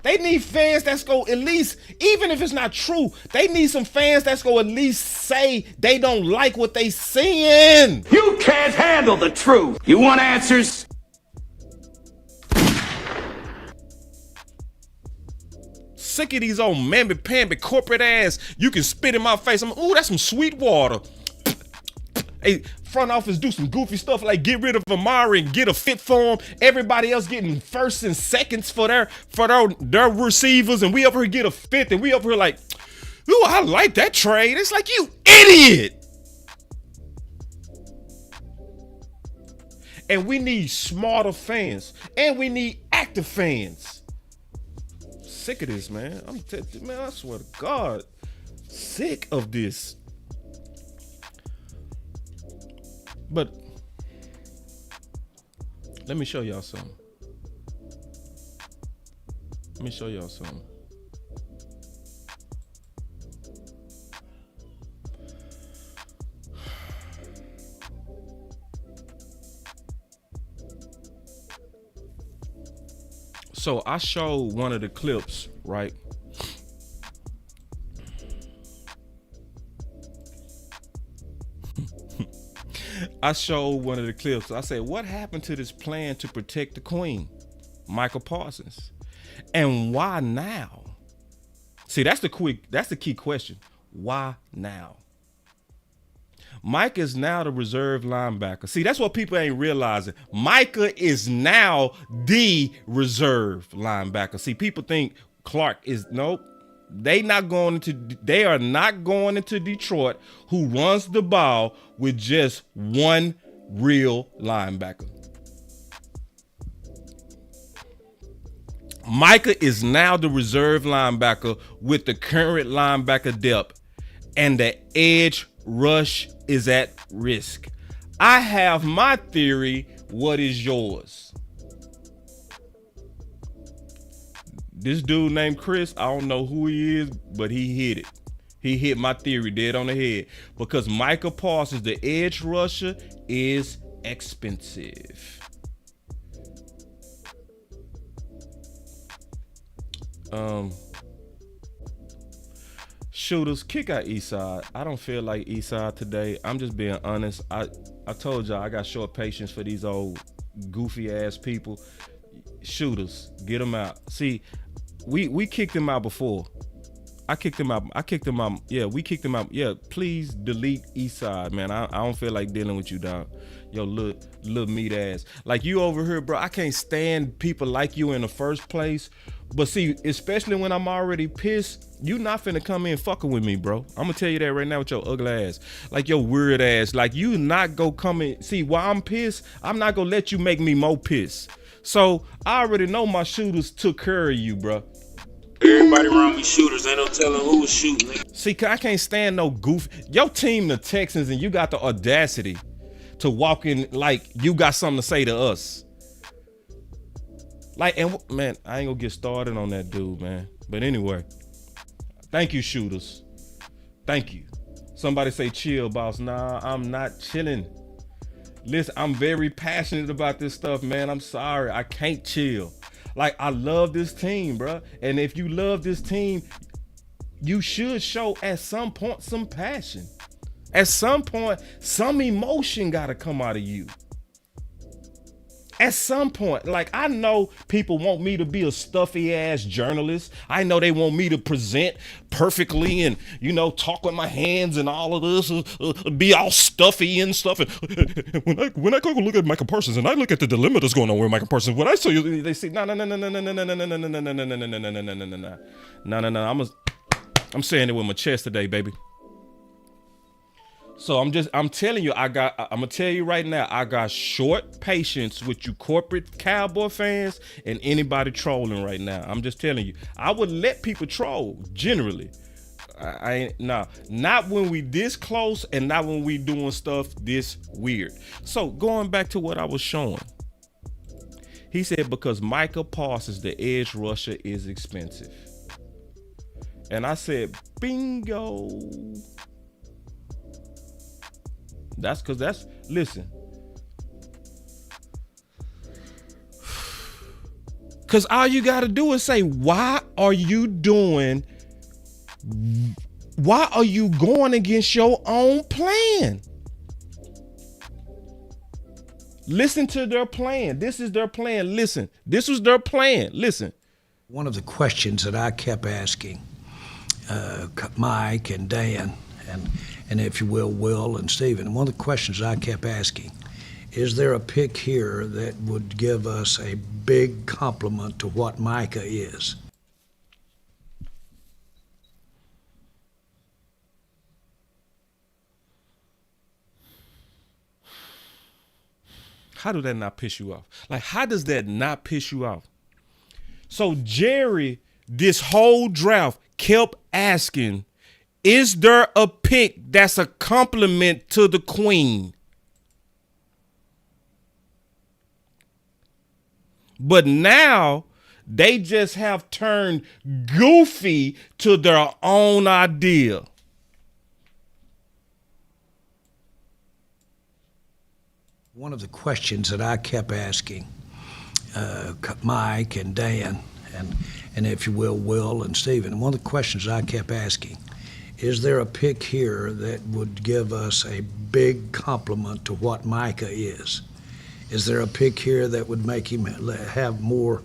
They need fans that's go at least, even if it's not true, they need some fans that's go at least say they don't like what they seeing.
You can't handle the truth. You want answers?
Sick of these old mamby-pamby corporate ass. You can spit in my face. Ooh, that's some sweet water. Hey, front office do some goofy stuff like get rid of Amari and get a fit for him. Everybody else getting first and seconds for their receivers, and we up here get a fifth, and we up here like, ooh, I like that trade. It's like, you idiot. And we need smarter fans, and we need active fans. Sick of this, man. Man, I swear to God, sick of this. But let me show y'all something. So I showed one of the clips, right? I showed one of the clips. I said, what happened to this plan to protect the Queen, Micah Parsons? And why now? See, that's the key question. Why now? Micah is now the reserve linebacker. See, that's what people ain't realizing. Micah is now the reserve linebacker. See, people think Clark is, nope. They are not going into Detroit, who runs the ball with just one real linebacker. Micah is now the reserve linebacker with the current linebacker depth, and the edge rush is at risk. I have my theory. What is yours? This dude named Chris, I don't know who he is, but he hit it. He hit my theory dead on the head, because Micah Parsons, the edge rusher, is expensive. Shooters, kick out Eastside. I don't feel like Eastside today. I'm just being honest. I told y'all I got short patience for these old goofy ass people. Shooters, get them out. See, we kicked them out before. I kicked them out. Yeah, we kicked them out. Yeah, please delete Eastside, man. I don't feel like dealing with you, dog. Yo, little meat ass. Like, you over here, bro. I can't stand people like you in the first place. But see, especially when I'm already pissed, you not finna come in fucking with me, bro. I'm gonna tell you that right now with your ugly ass. Like, your weird ass. Like, you not go come in. See, while I'm pissed, I'm not gonna let you make me more pissed. So I already know my shooters took care of you, bro.
Everybody around me shooters. Ain't no telling who was shooting.
See, I can't stand no goof. Your team, the Texans, and you got the audacity to walk in like you got something to say to us. Like, and man, I ain't gonna get started on that dude, man. But anyway, thank you, shooters. Thank you. Somebody say chill, boss. Nah, I'm not chilling. Listen, I'm very passionate about this stuff, man. I'm sorry, I can't chill. Like, I love this team, bro. And if you love this team, you should show at some point some passion. At some point, some emotion gotta come out of you. At some point, like, I know people want me to be a stuffy ass journalist. I know they want me to present perfectly and, you know, talk with my hands and all of this, be all stuffy and stuff. And when I go look at Micah Parsons and I look at the dilemma that's going on with Micah Parsons, when I say you, they say no. I'm saying it with my chest today, baby. So I'm telling you, I'm gonna tell you right now, I got short patience with you corporate Cowboy fans and anybody trolling right now. I'm just telling you, I would let people troll generally. Not when we this close and not when we doing stuff this weird. So going back to what I was showing, he said because Micah Parsons, the edge rusher, is expensive. And I said, bingo. Listen. Because all you got to do is say, why are you going against your own plan? Listen to their plan. This is their plan. Listen, this was their plan. Listen.
One of the questions that I kept asking Mike and Dan, and if you will and Steven, one of the questions I kept asking, is there a pick here that would give us a big compliment to what Micah is?
How do that not piss you off? Like, how does that not piss you off? So Jerry, this whole draft, kept asking, is there a pick that's a compliment to the queen? But now they just have turned goofy to their own idea.
One of the questions that I kept asking Mike and Dan, and if you will and Steven, one of the questions I kept asking, is there a pick here that would give us a big compliment to what Micah is? Is there a pick here that would make him have more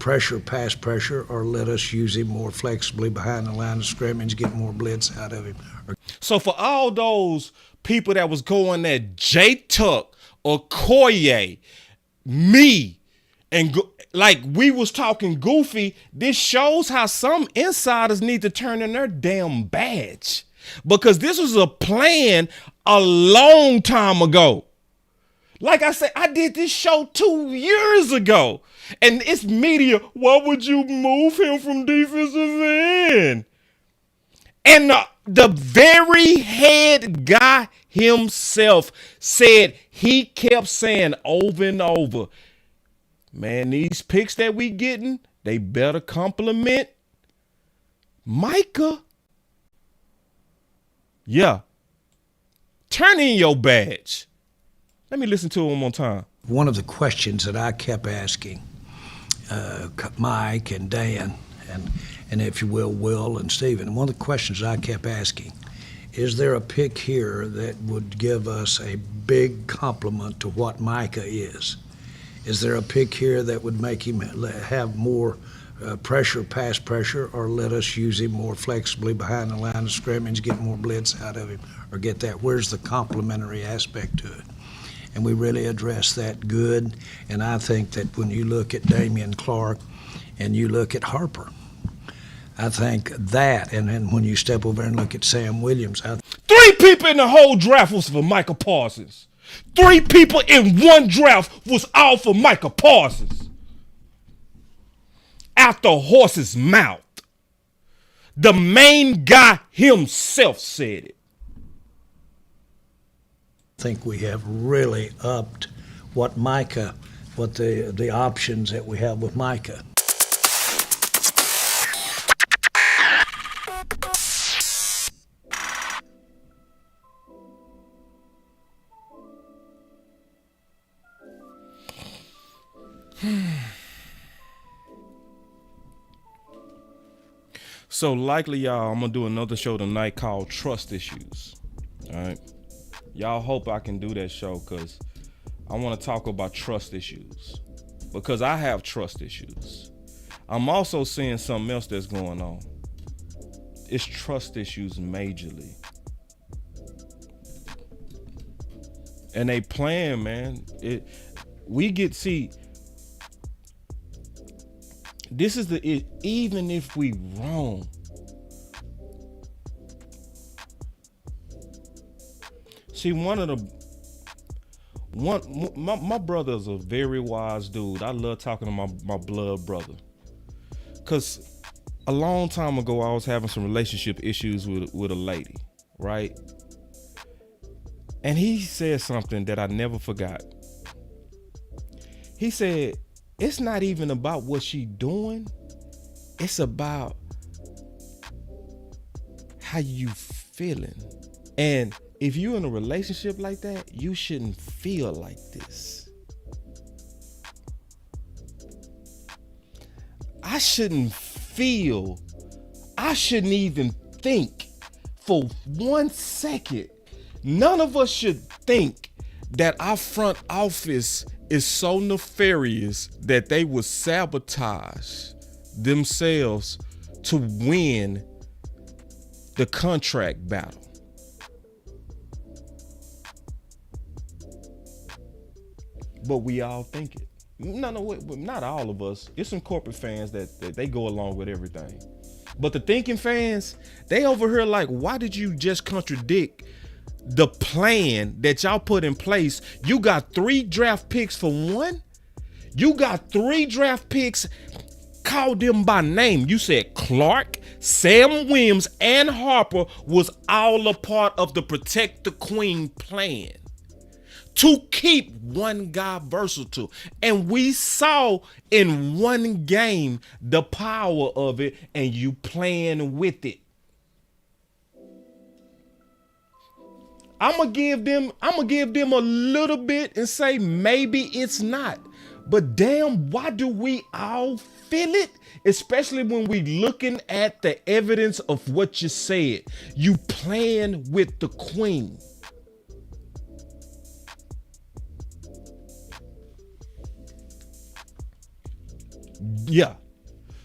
pressure, pass pressure, or let us use him more flexibly behind the line of scrimmage, get more blitz out of him?
So for all those people that was going at J Tuck or Koye, me, and like we was talking goofy, this shows how some insiders need to turn in their damn badge. Because this was a plan a long time ago. Like I said, I did this show 2 years ago. And it's media, why would you move him from defensive end? And the very head guy himself said, he kept saying over and over, man, these picks that we getting, they better compliment Micah. Yeah. Turn in your badge. Let me listen to it one more time.
One of the questions that I kept asking Mike and Dan, and if you will and Steven, one of the questions I kept asking, is there a pick here that would give us a big compliment to what Micah is? Is there a pick here that would make him have more pressure, pass pressure, or let us use him more flexibly behind the line of scrimmage, get more blitz out of him, or get that? Where's the complimentary aspect to it? And we really addressed that good. And I think that when you look at Damian Clark and you look at Harper, I think that, and then when you step over and look at Sam Williams.
3 people in the whole draft was for Micah Parsons. 3 people in one draft was all for Micah Parsons. Out the horse's mouth. The main guy himself said it.
think we have really upped what the options that we have with Micah.
So likely, y'all, I'm gonna do another show tonight called Trust Issues. All right, y'all hope I can do that show because I want to talk about trust issues because I have trust issues. I'm also seeing something else that's going on. It's trust issues majorly, and they playing, man. This is even if we wrong, see, my brother's a very wise dude. I love talking to my blood brother. Cause a long time ago, I was having some relationship issues with a lady, right? And he said something that I never forgot. He said, it's not even about what she doing. It's about how you feeling. And if you're in a relationship like that, you shouldn't feel like this. I shouldn't even think for 1 second. None of us should think that our front office is so nefarious that they would sabotage themselves to win the contract battle. But we all think it. No, not all of us. It's some corporate fans that they go along with everything. But the thinking fans, they over here like, why did you just contradict the plan that y'all put in place? You got 3 draft picks for one. You got 3 draft picks. Call them by name. You said Clark, Sam Williams, and Harper was all a part of the Protect the Queen plan to keep one guy versatile. And we saw in one game the power of it, and you playing with it. I'm gonna give them a little bit and say maybe it's not. But damn, why do we all feel it? Especially when we looking at the evidence of what you said. You playing with the queen. Yeah.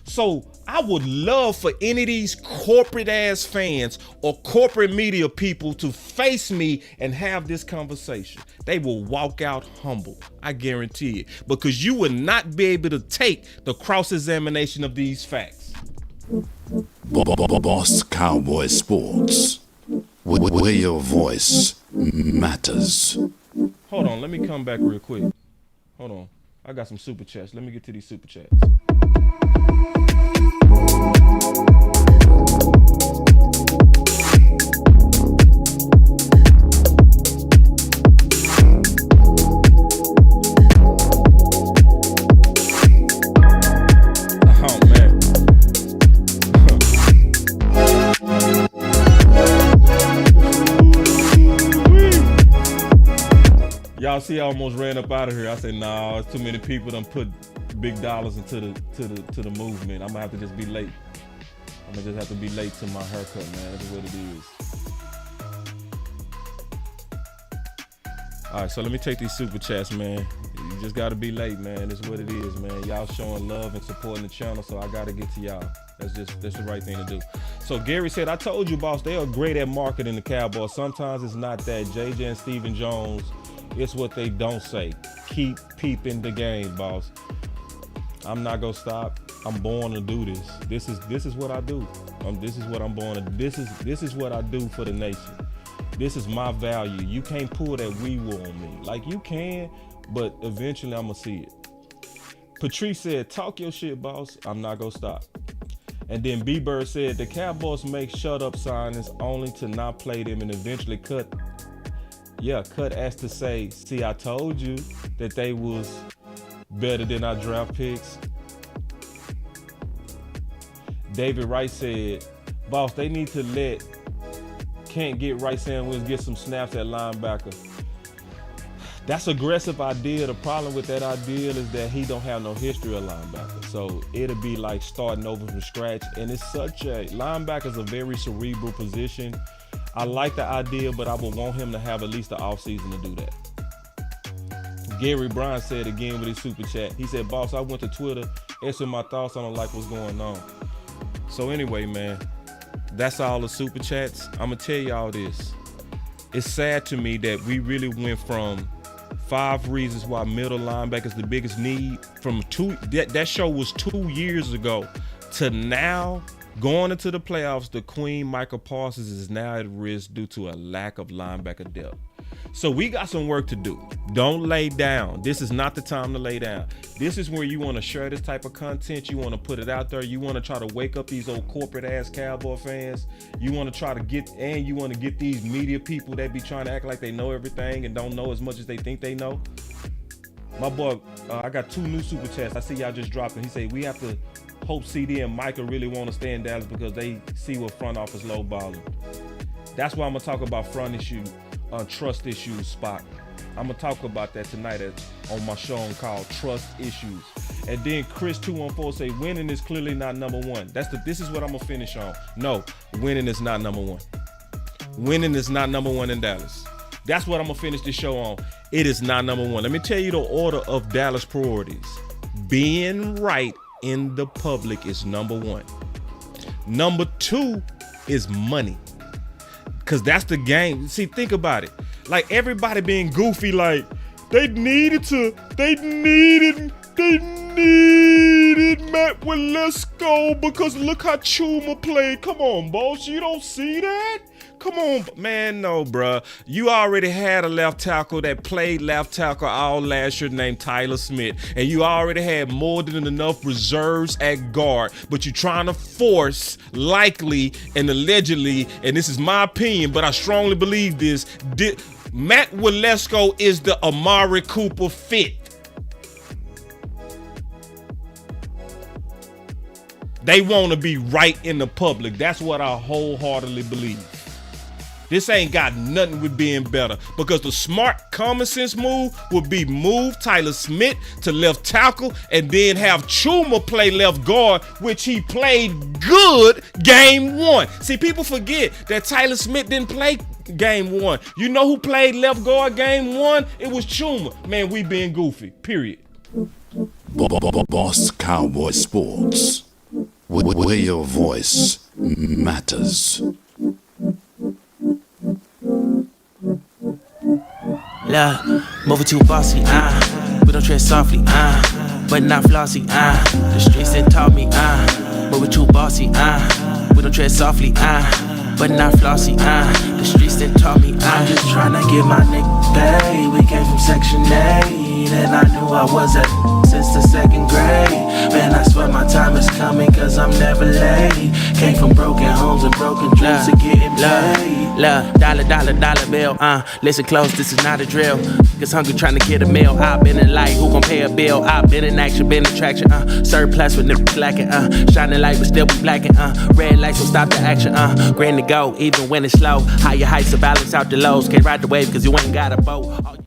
So I would love for any of these corporate ass fans or corporate media people to face me and have this conversation. They will walk out humble. I guarantee it. Because you will not be able to take the cross-examination of these facts.
Boss Cowboy Sports, where your voice matters.
Hold on, let me come back real quick. Hold on. I got some super chats. Let me get to these super chats. Y'all see, I almost ran up out of here. I said, nah, it's too many people done put big dollars into the movement. I'm gonna have to just be late. I'm gonna just have to be late to my haircut, man. That's what it is. All right, so let me take these super chats, man. You just gotta be late, man. That's what it is, man. Y'all showing love and supporting the channel, so I gotta get to y'all. That's the right thing to do. So Gary said, I told you, boss, they are great at marketing the Cowboys. Sometimes it's not that. JJ and Stephen Jones, it's what they don't say. Keep peeping the game, boss. I'm not gonna stop. I'm born to do this. This is what I do. This is what I'm born to. This is what I do for the nation. This is my value. You can't pull that we will on me. Like you can, but eventually I'm gonna see it. Patrice said, talk your shit, boss. I'm not gonna stop. And then B-Bird said, the Cowboys make shut up signings only to not play them and eventually cut Yeah, Cut asked to say, see, I told you that they was better than our draft picks. David Wright said, boss, they need to let Can't get right Sandwich get some snaps at linebacker. That's aggressive idea. The problem with that idea is that he don't have no history of linebacker. So it'll be like starting over from scratch. And it's linebacker's a very cerebral position. I like the idea, but I would want him to have at least the offseason to do that. Gary Bryan said again with his super chat, he said, boss, I went to Twitter, answered my thoughts on like what's going on. So anyway, man, that's all the super chats. I'm gonna tell y'all this. It's sad to me that we really went from 5 reasons why middle linebacker is the biggest need from that show was 2 years ago to now going into the playoffs. The queen Micah Parsons is now at risk due to a lack of linebacker depth. So we got some work to do. Don't lay down. This is not the time to lay down. This is where you want to share this type of content. You want to put it out there. You want to try to wake up these old corporate ass Cowboy fans. You want to try to get these media people that be trying to act like they know everything and don't know as much as they think they know. My boy, I got 2 new super chats. I see y'all just dropping. He said we have to hope CD and Micah really want to stay in Dallas because they see what front office low balling. That's why I'm gonna talk about front issue. Trust issues, Spock. I'm gonna talk about that tonight on my show called Trust Issues. And then Chris 214 say winning is clearly not number one. This is what I'm gonna finish on. No, winning is not number one. Winning is not number one in Dallas. That's what I'm gonna finish this show on. It is not number one. Let me tell you the order of Dallas priorities. Being right in the public is number one. Number 2 is money. Cause that's the game. See, think about it. Like everybody being goofy, like they needed Matt Waletzko because look how Chuma played. Come on, boss. You don't see that? Come on, man. No, bruh. You already had a left tackle that played left tackle all last year named Tyler Smith. And you already had more than enough reserves at guard. But you're trying to force, likely and allegedly, and this is my opinion, but I strongly believe this, Matt Waletzko is the Amari Cooper fit. They want to be right in the public. That's what I wholeheartedly believe. This ain't got nothing with being better because the smart common sense move would be move Tyler Smith to left tackle and then have Chuma play left guard, which he played good game 1. See, people forget that Tyler Smith didn't play game 1. You know who played left guard game 1? It was Chuma. Man, we being goofy, period.
Boss Cowboy Sports, where your voice matters.
Look, moving too bossy, we don't tread softly, but not flossy, the streets done taught me, moving too bossy, we don't tread softly, but not flossy, the streets done taught me, I'm just tryna get my nigga paid. We came from Section 8, and I knew I was at since the 2nd grade. Man, I swear my time is coming, cause I'm never late. Came from broken homes and broken dreams to getting paid. Dollar bill, listen close, this is not a drill. Niggas hungry trying to get a meal. I've been in light, who gon' pay a bill? I've been in action, been in traction, surplus with niggas lacking, shining light but still be blacking, red lights will stop the action, grand to go, even when it's slow. Higher heights to balance out the lows. Can't ride the wave cause you ain't got a boat.